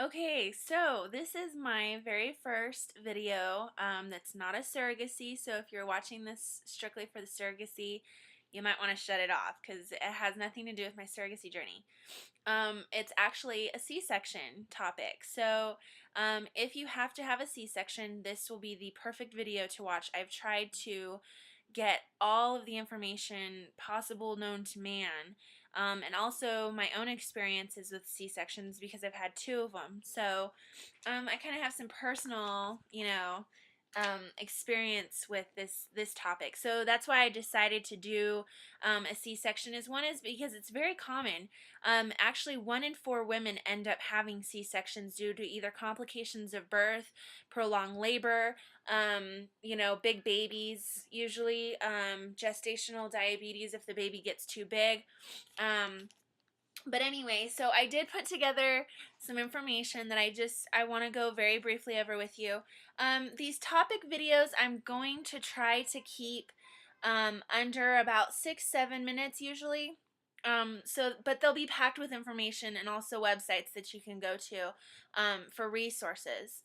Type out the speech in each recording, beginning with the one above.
Okay, so this is my very first video that's not a surrogacy. So if you're watching this strictly for the surrogacy, you might want to shut it off because it has nothing to do with my surrogacy journey. It's actually a C-section topic. So if you have to have a C-section, this will be the perfect video to watch. I've tried to get all of the information possible known to man, and also my own experiences with C-sections because I've had two of them. So I kind of have some personal, experience with this topic. So that's why I decided to do a C-section. One is because it's very common. Actually, 1 in 4 women end up having C-sections due to either complications of birth, prolonged labor, big babies, usually gestational diabetes if the baby gets too big. But anyway, so I did put together some information that I want to go very briefly over with you. These topic videos I'm going to try to keep under about 6-7 minutes usually. But they'll be packed with information and also websites that you can go to for resources.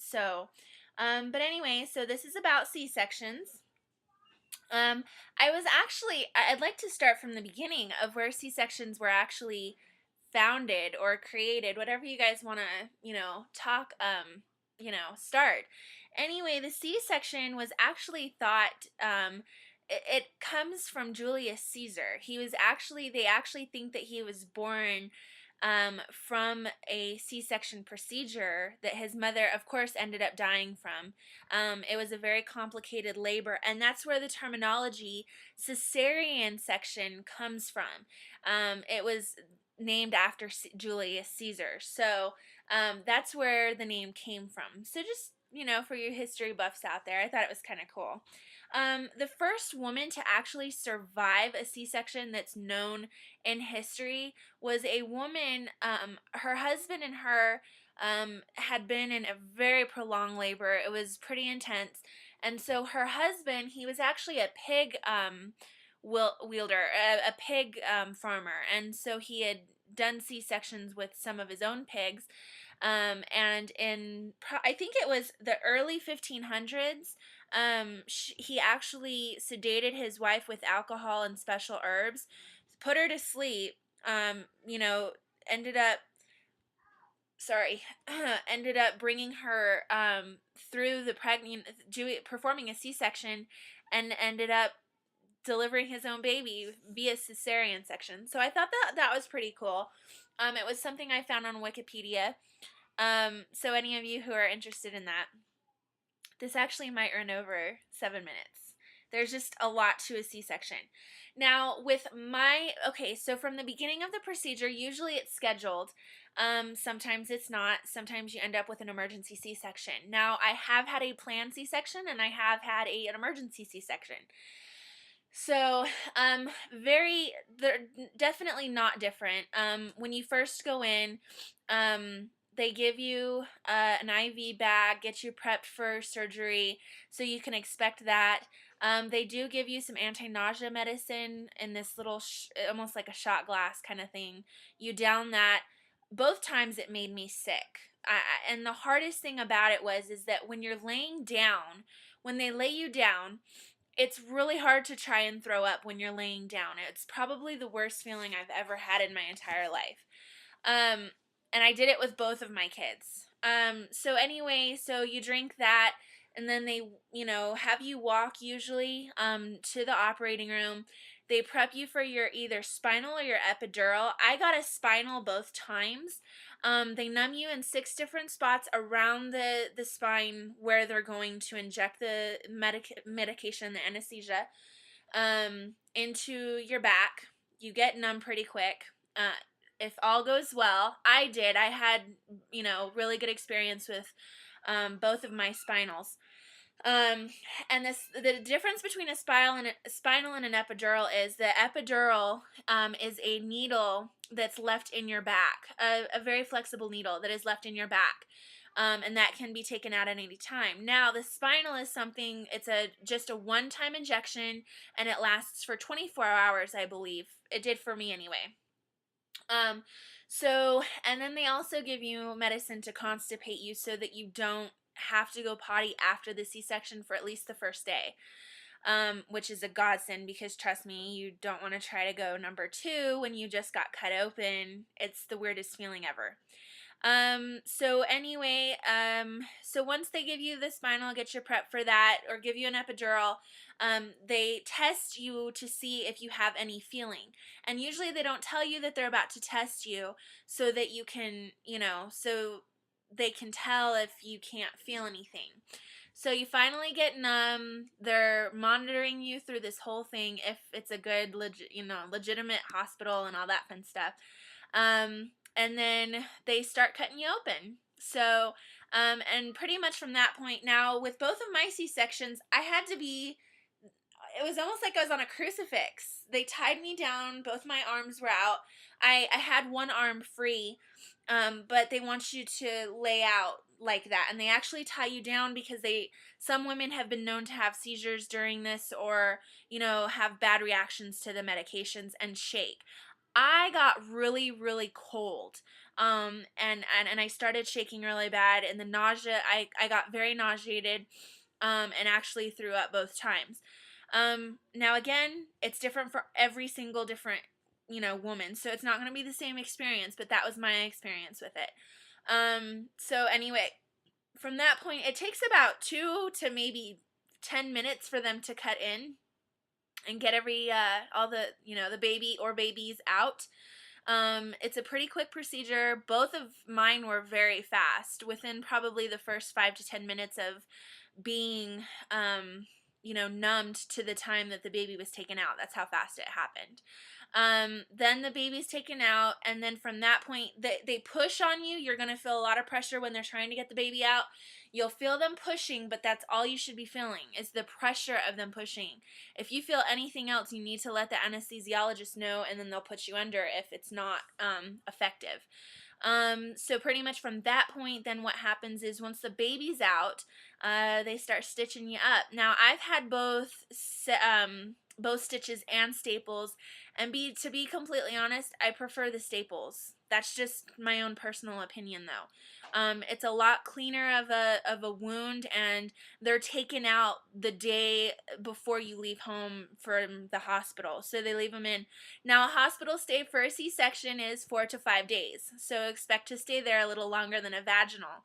But anyway, so this is about C-sections. I'd like to start from the beginning of where C-sections were actually founded or created, whatever you guys want to, start. Anyway, the C-section was actually thought, it comes from Julius Caesar. They actually think that he was born from a C-section procedure that his mother, of course, ended up dying from. It was a very complicated labor, and that's where the terminology cesarean section comes from. It was named after Julius Caesar, so that's where the name came from. So just, for your history buffs out there, I thought it was kind of cool. The first woman to actually survive a C-section that's known in history was a woman. Her husband and her had been in a very prolonged labor. It was pretty intense. And so her husband, he was actually a pig wielder, a pig farmer. And so he had done C-sections with some of his own pigs. And I think it was the early 1500s, he actually sedated his wife with alcohol and special herbs, put her to sleep, ended up ended up bringing her through the performing a C-section, and ended up delivering his own baby via cesarean section. So I thought that was pretty cool. It was something I found on Wikipedia. So any of you who are interested in that, this actually might run over 7 minutes. There's just a lot to a C-section. Now, so from the beginning of the procedure, usually it's scheduled. Sometimes it's not. Sometimes you end up with an emergency C-section. Now, I have had a planned C-section and I have had an emergency C-section. So, they're definitely not different. When you first go in, they give you an IV bag, get you prepped for surgery, so you can expect that. They do give you some anti-nausea medicine in this little, almost like a shot glass kind of thing. You down that. Both times it made me sick. And the hardest thing about it is that when you're laying down, when they lay you down, it's really hard to try and throw up when you're laying down. It's probably the worst feeling I've ever had in my entire life. And I did it with both of my kids. So anyway, so you drink that, and then they, have you walk usually to the operating room. They prep you for your either spinal or your epidural. I got a spinal both times. They numb you in 6 different spots around the spine where they're going to inject the medication, the anesthesia, into your back. You get numb pretty quick. If all goes well, I had, really good experience with both of my spinals. And the difference between a spinal and an epidural is the epidural is a needle that's left in your back, a very flexible needle that is left in your back. And that can be taken out at any time. Now, the spinal is it's just a one-time injection, and it lasts for 24 hours, I believe. It did for me anyway. So, and then they also give you medicine to constipate you so that you don't have to go potty after the C-section for at least the first day, which is a godsend because trust me, you don't want to try to go number 2 when you just got cut open. It's the weirdest feeling ever. So anyway, so once they give you the spinal, get you prepped for that, or give you an epidural, they test you to see if you have any feeling. And usually they don't tell you that they're about to test you so that you can, so they can tell if you can't feel anything. So you finally get numb. They're monitoring you through this whole thing if it's a good, legitimate hospital and all that fun stuff. And then they start cutting you open. So, and pretty much from that point, now with both of my C-sections, it was almost like I was on a crucifix. They tied me down, both my arms were out. I had one arm free, but they want you to lay out like that. And they actually tie you down because some women have been known to have seizures during this, or, have bad reactions to the medications and shake. I got really, really cold. And I started shaking really bad, and the nausea, I got very nauseated, and actually threw up both times. Now again, it's different for every single different, woman. So it's not going to be the same experience, but that was my experience with it. So anyway, from that point, it takes about 2 to maybe 10 minutes for them to cut in and get all the, the baby or babies out. It's a pretty quick procedure. Both of mine were very fast, within probably the first 5 to 10 minutes of being, numbed to the time that the baby was taken out. That's how fast it happened. Then the baby's taken out, and then from that point, they push on you. You're going to feel a lot of pressure when they're trying to get the baby out. You'll feel them pushing, but that's all you should be feeling, is the pressure of them pushing. If you feel anything else, you need to let the anesthesiologist know, and then they'll put you under if it's not effective. So pretty much from that point, then what happens is once the baby's out, they start stitching you up. Now, I've had both stitches and staples, and to be completely honest, I prefer the staples. That's just my own personal opinion, though. It's a lot cleaner of a wound, and they're taken out the day before you leave home from the hospital. So they leave them in. Now, a hospital stay for a C-section is 4 to 5 days. So expect to stay there a little longer than a vaginal.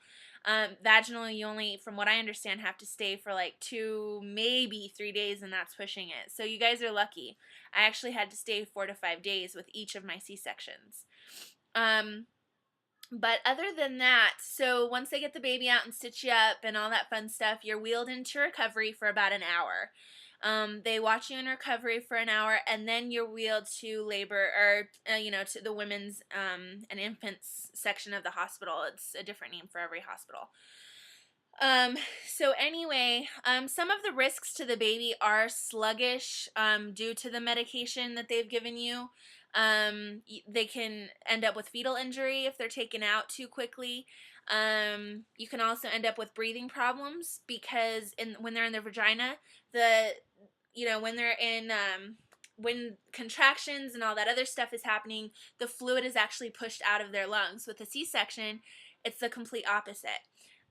Vaginal, you only, from what I understand, have to stay for like 2, maybe 3 days, and that's pushing it. So you guys are lucky. I actually had to stay 4 to 5 days with each of my C-sections. But other than that, so once they get the baby out and stitch you up and all that fun stuff, you're wheeled into recovery for about an hour. They watch you in recovery for an hour, and then you're wheeled to labor, or, to the women's and infants section of the hospital. It's a different name for every hospital. So anyway, some of the risks to the baby are sluggish, due to the medication that they've given you. They can end up with fetal injury if they're taken out too quickly. You can also end up with breathing problems because when they're in their vagina, when they're in, when contractions and all that other stuff is happening, the fluid is actually pushed out of their lungs. With a C-section, it's the complete opposite.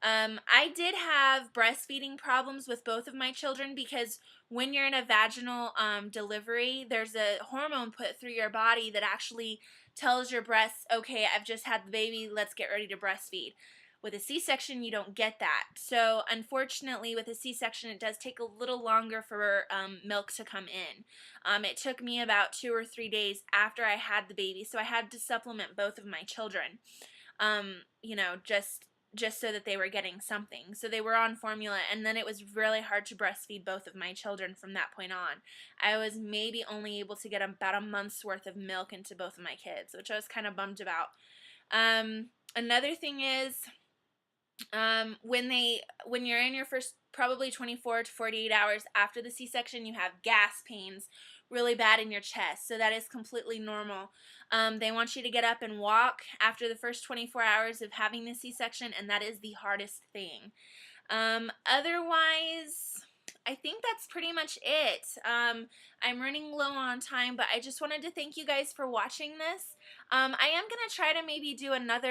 I did have breastfeeding problems with both of my children because when you're in a vaginal delivery, there's a hormone put through your body that actually tells your breasts, okay, I've just had the baby, let's get ready to breastfeed. With a C-section, you don't get that. So unfortunately, with a C-section, it does take a little longer for milk to come in. It took me about 2 or 3 days after I had the baby, so I had to supplement both of my children, just so that they were getting something. So they were on formula, and then it was really hard to breastfeed both of my children from that point on. I was maybe only able to get about a month's worth of milk into both of my kids, which I was kind of bummed about. Another thing is, when you're in your first probably 24 to 48 hours after the C-section, you have gas pains really bad in your chest. So that is completely normal. They want you to get up and walk after the first 24 hours of having the C-section, and that is the hardest thing. Otherwise, I think that's pretty much it. I'm running low on time, but I just wanted to thank you guys for watching this. I am going to try to maybe do another